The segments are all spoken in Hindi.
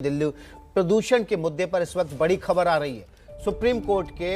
दिल्ली प्रदूषण के मुद्दे पर इस वक्त बड़ी खबर आ रही है। सुप्रीम कोर्ट के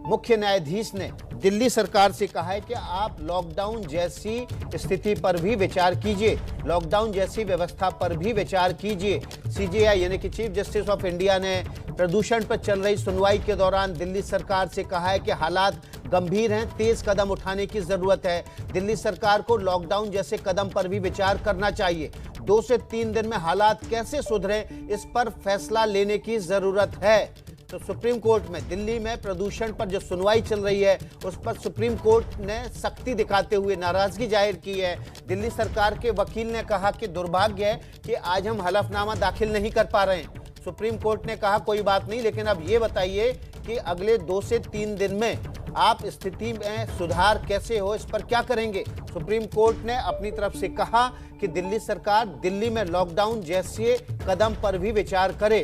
मुख्य न्यायाधीश ने दिल्ली सरकार से कहा है कि आप लॉकडाउन जैसी स्थिति पर भी विचार कीजिए, लॉकडाउन जैसी व्यवस्था पर भी विचार कीजिए। सीजेआई यानी कि चीफ जस्टिस ऑफ इंडिया ने प्रदूषण पर चल रही सुनवाई के दौरान दिल्ली सरकार से कहा है कि हालात गंभीर हैं, तेज कदम उठाने की जरूरत है। दिल्ली सरकार को लॉकडाउन जैसे कदम पर भी विचार करना चाहिए। 2 से 3 दिन में हालात कैसे सुधरे, इस पर फैसला लेने की जरूरत है। तो सुप्रीम कोर्ट में दिल्ली में प्रदूषण पर जो सुनवाई चल रही है उस पर सुप्रीम कोर्ट ने सख्ती दिखाते हुए नाराजगी जाहिर की है। दिल्ली सरकार के वकील ने कहा कि दुर्भाग्य है कि आज हम हलफनामा दाखिल नहीं कर पा रहे हैं। सुप्रीम कोर्ट ने कहा कोई बात नहीं, लेकिन अब ये बताइए कि अगले 2 से 3 दिन में आप स्थिति में सुधार कैसे हो, इस पर क्या करेंगे। सुप्रीम कोर्ट ने अपनी तरफ से कहा कि दिल्ली सरकार दिल्ली में लॉकडाउन जैसे कदम पर भी विचार करे।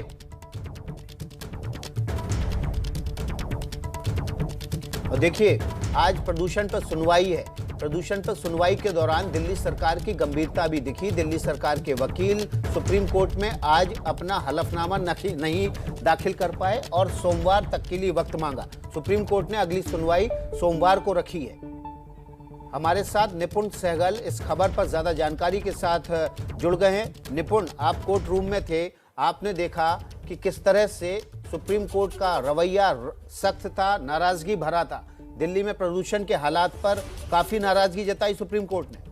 और देखिए, आज प्रदूषण पर सुनवाई है। प्रदूषण पर सुनवाई के दौरान दिल्ली सरकार की गंभीरता भी दिखी। दिल्ली सरकार के वकील सुप्रीम कोर्ट में आज अपना हलफनामा नहीं दाखिल कर पाए और सोमवार तक के लिए वक्त मांगा। सुप्रीम कोर्ट ने अगली सुनवाई सोमवार को रखी है। हमारे साथ निपुण सहगल इस खबर पर ज्यादा जानकारी के साथ जुड़ गए हैं। निपुण, आप कोर्ट रूम में थे, आपने देखा कि किस तरह से सुप्रीम कोर्ट का रवैया सख्त था, नाराजगी भरा था। दिल्ली में प्रदूषण के हालात पर काफी नाराजगी जताई सुप्रीम कोर्ट ने।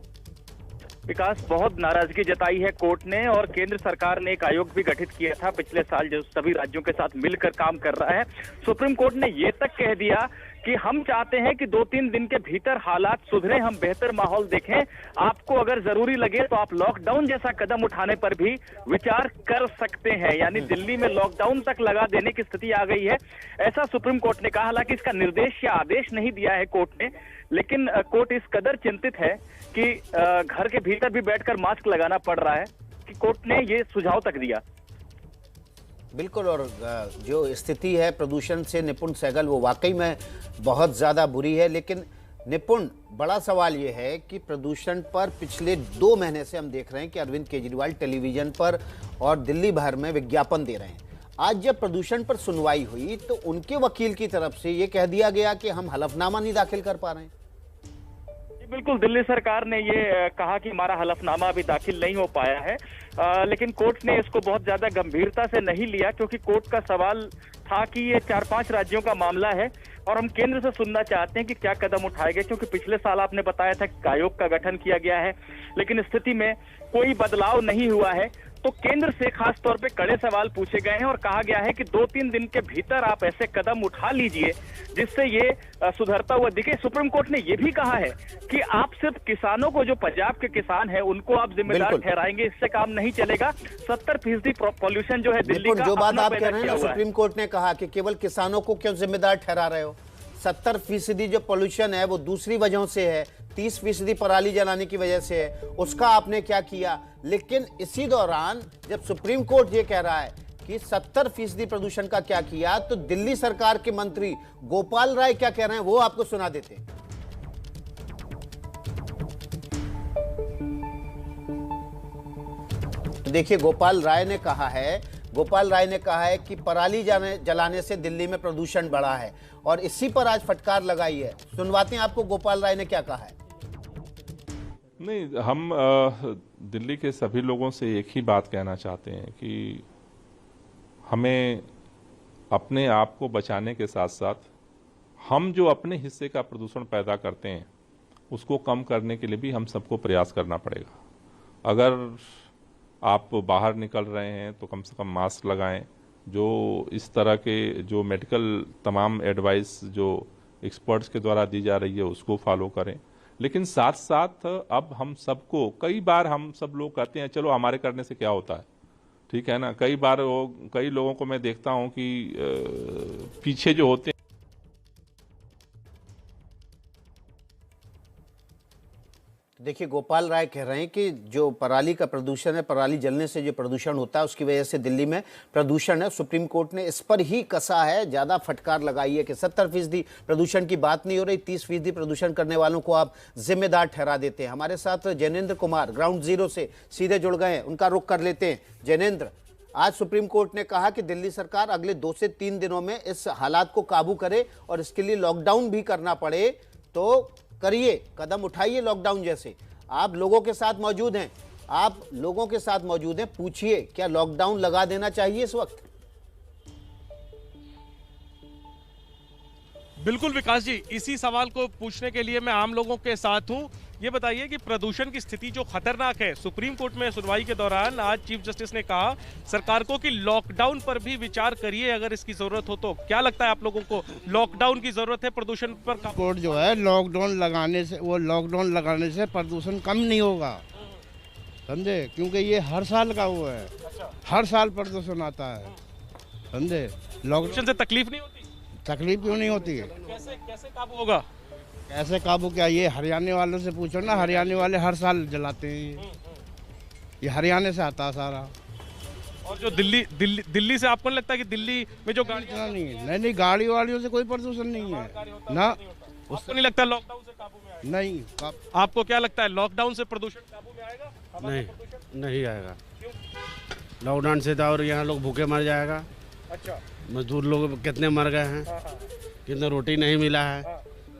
विकास, बहुत नाराजगी जताई है कोर्ट ने, और केंद्र सरकार ने एक आयोग भी गठित किया था पिछले साल जो सभी राज्यों के साथ मिलकर काम कर रहा है। सुप्रीम कोर्ट ने ये तक कह दिया कि हम चाहते हैं कि 2-3 दिन के भीतर हालात सुधरे, हम बेहतर माहौल देखें। आपको अगर जरूरी लगे तो आप लॉकडाउन जैसा कदम उठाने पर भी विचार कर सकते हैं। यानी दिल्ली में लॉकडाउन तक लगा देने की स्थिति आ गई है, ऐसा सुप्रीम कोर्ट ने कहा। हालांकि इसका निर्देश या आदेश नहीं दिया है कोर्ट ने, लेकिन कोर्ट इस कदर चिंतित है कि घर के भीतर भी बैठकर मास्क लगाना पड़ रहा है कि कोर्ट ने ये सुझाव तक दिया। बिल्कुल, और जो स्थिति है प्रदूषण से निपुण सहगल, वो वाकई में बहुत ज़्यादा बुरी है। लेकिन निपुण, बड़ा सवाल ये है कि प्रदूषण पर पिछले 2 महीने से हम देख रहे हैं कि अरविंद केजरीवाल टेलीविजन पर और दिल्ली भर में विज्ञापन दे रहे हैं। आज जब प्रदूषण पर सुनवाई हुई तो उनके वकील की तरफ से ये कह दिया गया कि हम हलफनामा नहीं दाखिल कर पा रहे हैं। बिल्कुल, दिल्ली सरकार ने ये कहा कि हमारा हलफनामा अभी दाखिल नहीं हो पाया है, लेकिन कोर्ट ने इसको बहुत ज्यादा गंभीरता से नहीं लिया, क्योंकि कोर्ट का सवाल था कि ये 4-5 राज्यों का मामला है और हम केंद्र से सुनना चाहते हैं कि क्या कदम उठाए गए। क्योंकि पिछले साल आपने बताया था कि आयोग का गठन किया गया है, लेकिन स्थिति में कोई बदलाव नहीं हुआ है। तो केंद्र से खास तौर पे कड़े सवाल पूछे गए हैं और कहा गया है कि 2-3 दिन के भीतर आप ऐसे कदम उठा लीजिए जिससे ये सुधरता हुआ दिखे। सुप्रीम कोर्ट ने ये भी कहा है कि आप सिर्फ किसानों को, जो पंजाब के किसान हैं, उनको आप जिम्मेदार ठहराएंगे, इससे काम नहीं चलेगा। 70% पॉल्यूशन जो है दिल्ली का, जो बात आप कह रहे हैं, सुप्रीम कोर्ट ने कहा कि केवल किसानों को क्यों जिम्मेदार ठहरा रहे हो। 70% जो पॉल्यूशन है वो दूसरी वजहों से है, 30% पराली जलाने की वजह से है, उसका आपने क्या किया। लेकिन इसी दौरान जब सुप्रीम कोर्ट ये कह रहा है कि 70% प्रदूषण का क्या किया, तो दिल्ली सरकार के मंत्री गोपाल राय क्या कह रहे हैं वो आपको सुना देते हैं। तो देखिए, गोपाल राय ने कहा है कि पराली जलाने से दिल्ली में प्रदूषण बढ़ा है और इसी पर आज फटकार लगाई है। सुनवाते हैं आपको गोपाल राय ने क्या कहा है। नहीं, हम दिल्ली के सभी लोगों से एक ही बात कहना चाहते हैं कि हमें अपने आप को बचाने के साथ साथ हम जो अपने हिस्से का प्रदूषण पैदा करते हैं उसको कम करने के लिए भी हम सबको प्रयास करना पड़ेगा। अगर आप बाहर निकल रहे हैं तो कम से कम मास्क लगाएं। जो इस तरह के जो मेडिकल तमाम एडवाइस जो एक्सपर्ट्स के द्वारा दी जा रही है उसको फॉलो करें। लेकिन साथ साथ अब हम सबको, कई बार हम सब लोग कहते हैं चलो हमारे करने से क्या होता है, ठीक है ना। कई लोगों को मैं देखता हूं कि पीछे जो होते हैं। देखिए, गोपाल राय कह रहे हैं कि जो पराली का प्रदूषण है, पराली जलने से जो प्रदूषण होता है उसकी वजह से दिल्ली में प्रदूषण है। सुप्रीम कोर्ट ने इस पर ही कसा है, ज़्यादा फटकार लगाई है कि 70% प्रदूषण की बात नहीं हो रही, 30% प्रदूषण करने वालों को आप जिम्मेदार ठहरा देते हैं। हमारे साथ जैनेंद्र कुमार ग्राउंड जीरो से सीधे जुड़ गए हैं, उनका रुख कर लेते हैं। जैनेंद्र, आज सुप्रीम कोर्ट ने कहा कि दिल्ली सरकार अगले 2 से 3 दिनों में इस हालात को काबू करे और इसके लिए लॉकडाउन भी करना पड़े तो करिए, कदम उठाइए लॉकडाउन जैसे। आप लोगों के साथ मौजूद हैं, आप लोगों के साथ मौजूद हैं, पूछिए क्या लॉकडाउन लगा देना चाहिए इस वक्त? बिल्कुल विकास जी, इसी सवाल को पूछने के लिए मैं आम लोगों के साथ हूं। ये बताइए कि प्रदूषण की स्थिति जो खतरनाक है, सुप्रीम कोर्ट में सुनवाई के दौरान आज चीफ जस्टिस ने कहा सरकार को कि लॉकडाउन पर भी विचार करिए अगर इसकी जरूरत हो तो। क्या लगता है आप लोगों को, लॉकडाउन की जरूरत है प्रदूषण पर? कोर्ट जो है लॉकडाउन लगाने से प्रदूषण कम नहीं होगा, समझे, क्योंकि ये हर साल का वो है। हर साल प्रदूषण आता है, समझे। लॉकडाउन से तकलीफ नहीं होती? तकलीफ क्यों नहीं होती है? कैसे काबू होगा? कैसे काबू क्या, ये हरियाणा वालों से पूछो ना, हरियाणा वाले हर साल जलाते हैं, ये हरियाणा से आता है सारा। और जो दिल्ली से आपको नहीं लगता कि दिल्ली में जो गाड़ी इतना नहीं, गाड़ी वाड़ियों से कोई प्रदूषण नहीं है ना। उसको नहीं लगता लॉकडाउन से काबू में आएगा? नहीं। आपको क्या लगता है लॉकडाउन से प्रदूषण काबू में आएगा? नहीं आएगा। लॉकडाउन से तो और यहाँ लोग भूखे मर जाएगा। अच्छा, मजदूर लोग कितने मर गए हैं, कितने रोटी नहीं मिला है,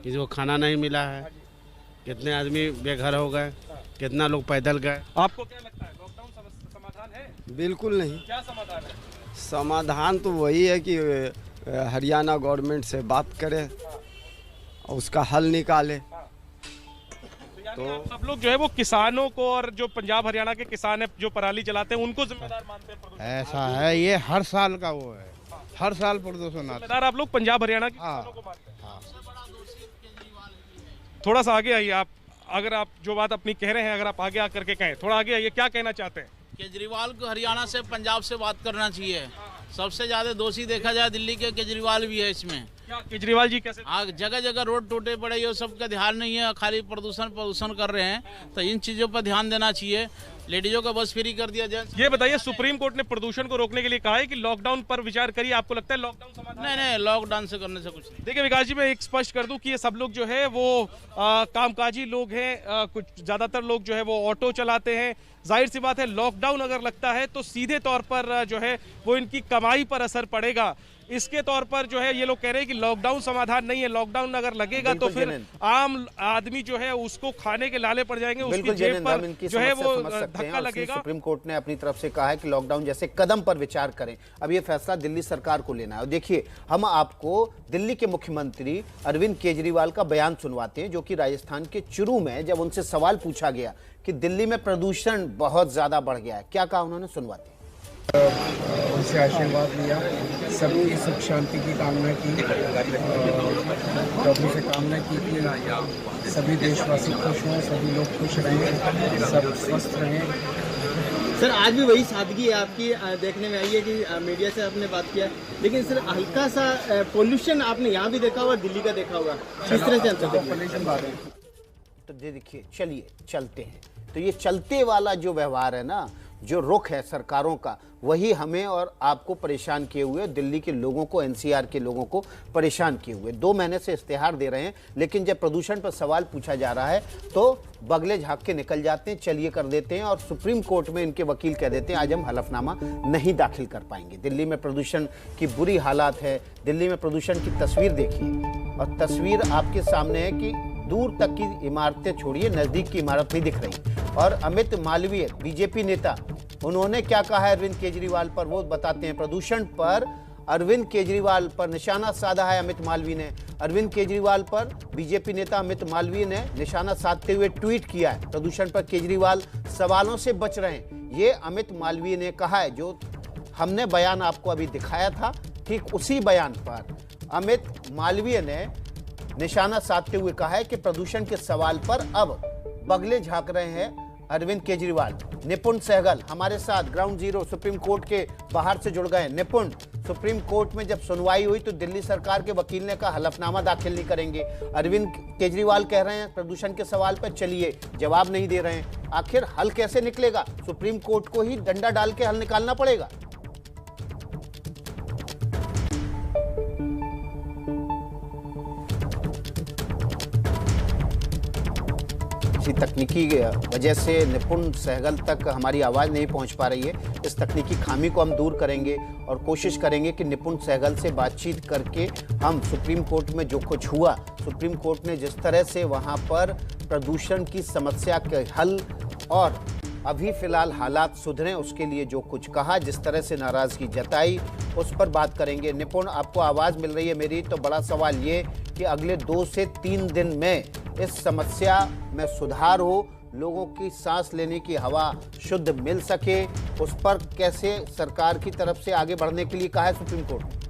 किसी को खाना नहीं मिला है, कितने आदमी बेघर हो गए, कितना लोग पैदल गए। आपको क्या लगता है लॉकडाउन समाधान है? बिल्कुल नहीं। क्या समाधान है? समाधान तो वही है कि हरियाणा गवर्नमेंट से बात करे और उसका हल निकाले। तो सब लोग जो है वो किसानों को और जो पंजाब हरियाणा के किसान है जो पराली जलाते हैं उनको जिम्मेदार मानते हैं? ऐसा है, ये हर साल का वो है, हर साल प्रदूषण आता है। जिम्मेदार आप लोग पंजाब हरियाणा के किसानों को मानते हैं? थोड़ा सा आगे आइए आप, अगर आप जो बात अपनी कह रहे हैं अगर आप आगे आकर के कहें, थोड़ा आगे आइए, क्या कहना चाहते हैं? केजरीवाल को हरियाणा से पंजाब से बात करना चाहिए। सबसे ज्यादा दोषी देखा जाए दिल्ली के केजरीवाल भी है इसमें। क्या केजरीवाल जी कैसे? जगह जगह रोड टूटे पड़े, ये सब का ध्यान नहीं है, खाली प्रदूषण कर रहे हैं। तो इन चीजों पर ध्यान देना चाहिए। लेडीजों का बस फ्री कर दिया जाए। ये बताइए, सुप्रीम कोर्ट ने प्रदूषण को रोकने के लिए कहा है कि लॉकडाउन पर विचार करिए। आपको लगता है लॉकडाउन समाधान? नहीं, लॉकडाउन से करने से कुछ नहीं। देखिए विकास जी, मैं एक स्पष्ट कर दूं कि ये सब लोग जो है वो कामकाजी लोग हैं। कुछ ज्यादातर लोग जो है वो ऑटो चलाते हैं। जाहिर सी बात है लॉकडाउन अगर लगता है तो सीधे तौर पर जो है वो इनकी कमाई पर असर पड़ेगा। इसके तौर पर जो है ये लोग कह रहे हैं कि लॉकडाउन समाधान नहीं है। लॉकडाउन अगर लगेगा तो फिर आम आदमी जो है उसको खाने के लाले पड़ जाएंगे, उसकी जेब पर जो है वो धक्का लगेगा। सुप्रीम कोर्ट ने अपनी तरफ से कहा है कि लॉकडाउन जैसे कदम पर विचार करें। अब ये फैसला दिल्ली सरकार को लेना है। और देखिए, हम आपको दिल्ली के मुख्यमंत्री अरविंद केजरीवाल का बयान सुनवाते हैं, जो कि राजस्थान के चुरू में जब उनसे सवाल पूछा गया कि दिल्ली में प्रदूषण बहुत ज्यादा बढ़ गया है, क्या कहा उन्होंने, सुनवाते हैं। उनसे आशीर्वाद लिया, सबकी सुख शांति की कामना की, प्रभु से कामना की कि सभी देशवासी खुश हों, सभी लोग खुश रहें, सब स्वस्थ रहें। सर, आज भी वही सादगी आपकी देखने में आई है कि मीडिया से आपने बात किया, लेकिन सर हल्का सा पोल्यूशन आपने यहाँ भी देखा होगा, दिल्ली का देखा होगा, किस तरह से पोल्यूशन बात है। तो देखिए, चलिए चलते हैं। तो ये चलते वाला जो व्यवहार है ना, जो रुख है सरकारों का, वही हमें और आपको परेशान किए हुए, दिल्ली के लोगों को, एनसीआर के लोगों को परेशान किए हुए। 2 महीने से इश्तेहार दे रहे हैं, लेकिन जब प्रदूषण पर सवाल पूछा जा रहा है तो बगले झाँक के निकल जाते हैं, चलिए कर देते हैं। और सुप्रीम कोर्ट में इनके वकील कह देते हैं आज हम हलफनामा नहीं दाखिल कर पाएंगे। दिल्ली में प्रदूषण की बुरी हालात है। दिल्ली में प्रदूषण की तस्वीर देखिए, और तस्वीर आपके सामने है कि दूर तक की इमारतें छोड़िए, नजदीक की इमारत नहीं दिख रही। और अमित मालवीय, बीजेपी नेता, उन्होंने क्या कहा है अरविंद केजरीवाल पर, वो बताते हैं। प्रदूषण पर अरविंद केजरीवाल पर निशाना साधा है अमित मालवीय ने। अरविंद केजरीवाल पर बीजेपी नेता अमित मालवीय ने निशाना साधते हुए ट्वीट किया है, प्रदूषण पर केजरीवाल सवालों से बच रहे हैं। ये अमित मालवीय ने कहा है, जो हमने बयान आपको अभी दिखाया था, ठीक उसी बयान पर अमित मालवीय ने निशाना साधते हुए कहा है कि प्रदूषण के सवाल पर अब बगले झांक रहे हैं अरविंद केजरीवाल। निपुण सहगल हमारे साथ ग्राउंड जीरो सुप्रीम कोर्ट के बाहर से जुड़ गए। निपुण, सुप्रीम कोर्ट में जब सुनवाई हुई तो दिल्ली सरकार के वकील ने कहा हलफनामा दाखिल नहीं करेंगे। अरविंद केजरीवाल कह रहे हैं प्रदूषण के सवाल पर चलिए, जवाब नहीं दे रहे हैं। आखिर हल कैसे निकलेगा? सुप्रीम कोर्ट को ही डंडा डाल के हल निकालना पड़ेगा। तकनीकी वजह से निपुण सहगल तक हमारी आवाज नहीं पहुंच पा रही है, इस तकनीकी खामी को हम दूर करेंगे और कोशिश करेंगे कि निपुण सहगल से बातचीत करके हम सुप्रीम कोर्ट में जो कुछ हुआ, सुप्रीम कोर्ट ने जिस तरह से वहां पर प्रदूषण की समस्या के हल और अभी फिलहाल हालात सुधरे उसके लिए जो कुछ कहा, जिस तरह से नाराजगी जताई, उस पर बात करेंगे। निपुण, आपको आवाज मिल रही है मेरी? तो बड़ा सवाल ये कि अगले 2 से 3 दिन में इस समस्या में सुधार हो, लोगों की सांस लेने की हवा शुद्ध मिल सके, उस पर कैसे सरकार की तरफ से आगे बढ़ने के लिए कहा है सुप्रीम कोर्ट ने?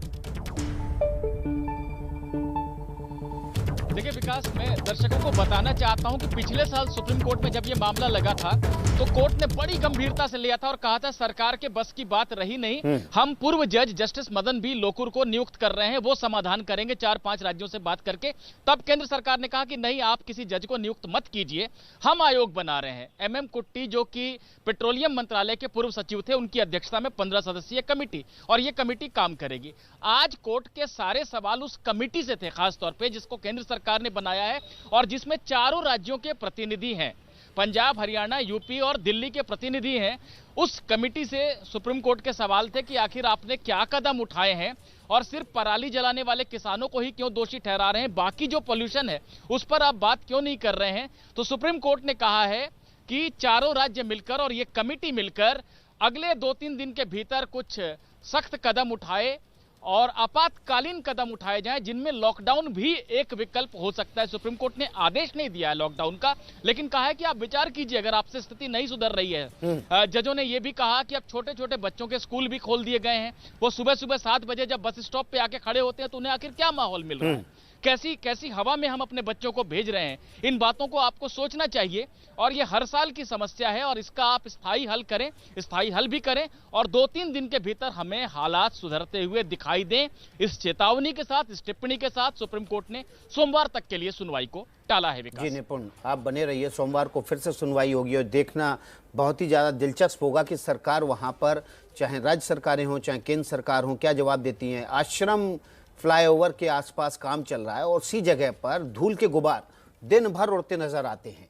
देखिए विकास, मैं दर्शकों को बताना चाहता हूं कि पिछले साल सुप्रीम कोर्ट में जब ये मामला लगा था तो कोर्ट ने बड़ी गंभीरता से लिया था और कहा था सरकार के बस की बात रही नहीं, हम पूर्व जज जस्टिस मदन बी लोकुर को नियुक्त कर रहे हैं, वो समाधान करेंगे 4-5 राज्यों से बात करके। तब केंद्र सरकार ने कहा कि नहीं, आप किसी जज को नियुक्त मत कीजिए, हम आयोग बना रहे हैं। MM कुट्टी जो कि पेट्रोलियम मंत्रालय के पूर्व सचिव थे, उनकी अध्यक्षता में 15 सदस्यीय कमेटी, और ये कमेटी काम करेगी। आज कोर्ट के सारे सवाल उस कमेटी से थे, खासतौर पर जिसको केंद्र सरकार ने बनाया है और जिसमें 4 राज्यों के प्रतिनिधि हैं, पंजाब, हरियाणा, यूपी और दिल्ली के प्रतिनिधि हैं। उस कमेटी से सुप्रीम कोर्ट के सवाल थे कि आखिर आपने क्या कदम उठाए हैं और सिर्फ पराली जलाने वाले किसानों को ही क्यों दोषी ठहरा रहे हैं, बाकी जो पोल्यूशन है उस पर आप बात क्यों नहीं कर रहे हैं। तो सुप्रीम कोर्ट ने कहा है कि 4 राज्य मिलकर और ये कमेटी मिलकर अगले 2-3 दिन के भीतर कुछ सख्त कदम उठाए और आपातकालीन कदम उठाए जाएं, जिनमें लॉकडाउन भी एक विकल्प हो सकता है। सुप्रीम कोर्ट ने आदेश नहीं दिया है लॉकडाउन का, लेकिन कहा है कि आप विचार कीजिए अगर आपसे स्थिति नहीं सुधर रही है। जजों ने यह भी कहा कि अब छोटे छोटे बच्चों के स्कूल भी खोल दिए गए हैं। वो सुबह सुबह 7 बजे जब बस स्टॉप पे आके खड़े होते हैं तो उन्हें आखिर क्या माहौल मिल रहा है, कैसी हवा में हम अपने बच्चों को भेज रहे हैं। इन बातों को आपको सोचना चाहिए और ये हर साल की समस्या है और इसका आप स्थायी हल करें, स्थायी हल भी करें और 2-3 दिन के भीतर हमें हालात सुधरते हुए दिखाई दें। इस चेतावनी के साथ, इस टिप्पणी के साथ सुप्रीम कोर्ट ने सोमवार तक के लिए सुनवाई को टाला है। विकास जी निपुण, आप बने रहिए, सोमवार को फिर से सुनवाई होगी और देखना बहुत ही ज्यादा दिलचस्प होगा कि सरकार वहां पर, चाहे राज्य सरकारें हों चाहे केंद्र सरकार हो, क्या जवाब देती हैं। आश्रम फ्लाईओवर के आसपास काम चल रहा है और उसी जगह पर धूल के गुबार दिन भर उड़ते नजर आते हैं।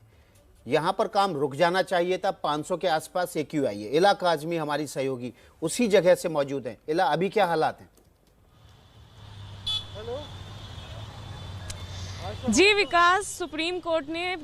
यहां पर काम रुक जाना चाहिए था। 500 के आसपास AQI है। इला काजमी हमारी सहयोगी उसी जगह से मौजूद हैं। इला, अभी क्या हालात हैं? जी विकास, सुप्रीम कोर्ट ने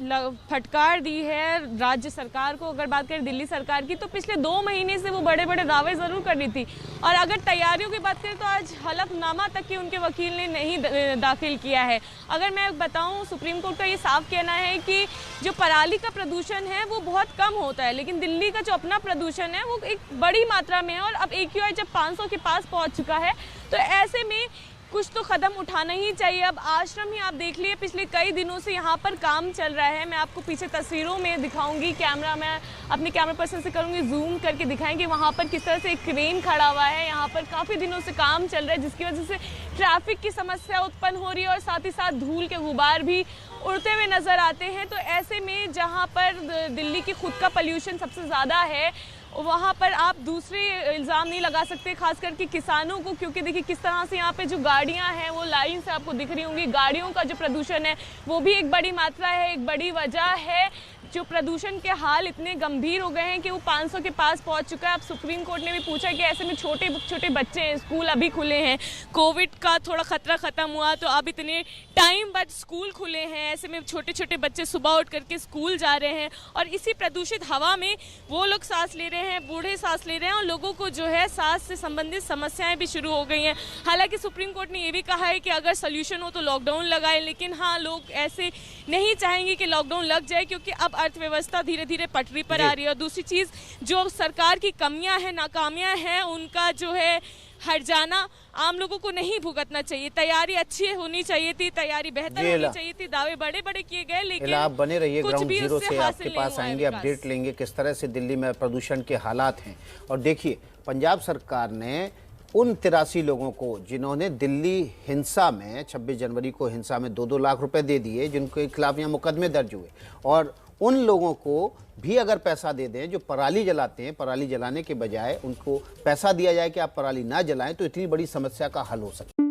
फटकार दी है राज्य सरकार को। अगर बात करें दिल्ली सरकार की तो पिछले 2 महीने से वो बड़े बड़े दावे ज़रूर कर रही थी और अगर तैयारियों की बात करें तो आज हलफनामा तक कि उनके वकील ने नहीं दाखिल किया है। अगर मैं बताऊं, सुप्रीम कोर्ट का ये साफ कहना है कि जो पराली का प्रदूषण है वो बहुत कम होता है, लेकिन दिल्ली का जो अपना प्रदूषण है वो एक बड़ी मात्रा में है और अब AQI जब 500 के पास पहुँच चुका है तो ऐसे में कुछ तो कदम उठाना ही चाहिए। अब आश्रम ही आप देख लिए, पिछले कई दिनों से यहाँ पर काम चल रहा है। मैं आपको पीछे तस्वीरों में दिखाऊंगी, कैमरा मैं अपने कैमरा पर्सन से करूँगी जूम करके दिखाएंगे वहाँ पर किस तरह से एक क्रेन खड़ा हुआ है। यहाँ पर काफ़ी दिनों से काम चल रहा है जिसकी वजह से ट्रैफिक की समस्या उत्पन्न हो रही है और साथ ही साथ धूल के गुबार भी उड़ते हुए नज़र आते हैं। तो ऐसे में जहाँ पर दिल्ली की खुद का पोल्यूशन सबसे ज़्यादा है वहाँ पर आप दूसरे इल्ज़ाम नहीं लगा सकते, खास करके किसानों को, क्योंकि देखिए किस तरह से यहाँ पे जो गाड़ियाँ हैं वो लाइन से आपको दिख रही होंगी। गाड़ियों का जो प्रदूषण है वो भी एक बड़ी मात्रा है, एक बड़ी वजह है जो प्रदूषण के हाल इतने गंभीर हो गए हैं कि वो 500 के पास पहुंच चुका है। अब सुप्रीम कोर्ट ने भी पूछा कि ऐसे में छोटे छोटे बच्चे हैं, स्कूल अभी खुले हैं, कोविड का थोड़ा खतरा ख़त्म हुआ तो अब इतने टाइम बाद स्कूल खुले हैं, ऐसे में छोटे छोटे बच्चे सुबह उठ करके स्कूल जा रहे हैं और इसी प्रदूषित हवा में वो लोग सांस ले रहे हैं, बूढ़े सांस ले रहे हैं और लोगों को जो है सांस से संबंधित समस्याएं भी शुरू हो गई हैं। हालांकि सुप्रीम कोर्ट ने ये भी कहा है कि अगर सोल्यूशन हो तो लॉकडाउन लगाए, लेकिन हाँ, लोग ऐसे नहीं चाहेंगे कि लॉकडाउन लग जाए क्योंकि अब अर्थव्यवस्था धीरे धीरे पटरी पर आ रही है। और दूसरी चीज़, जो सरकार की कमियां हैं, नाकामियां हैं, उनका जो है हट जाना आम लोगों को नहीं भुगतना चाहिए। तैयारी अच्छी होनी चाहिए थी, तैयारी बेहतर होनी चाहिए थी, दावे बड़े बड़े किए गए, लेकिन आप बने रहिए, ग्राउंड जीरो से आपके पास आएंगे, अपडेट लेंगे किस तरह से दिल्ली में प्रदूषण के हालात हैं। और देखिए, पंजाब सरकार ने उन 83 लोगों को जिन्होंने दिल्ली हिंसा में 26 जनवरी को हिंसा में 2-2 लाख रुपए दे दिए, जिनके खिलाफ यहाँ मुकदमे दर्ज हुए, और उन लोगों को भी अगर पैसा दे दें जो पराली जलाते हैं, पराली जलाने के बजाय उनको पैसा दिया जाए कि आप पराली ना जलाएं, तो इतनी बड़ी समस्या का हल हो सकता है।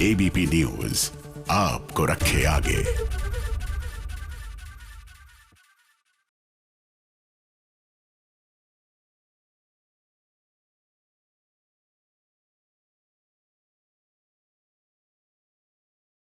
ABP News, आपको रखे आगे।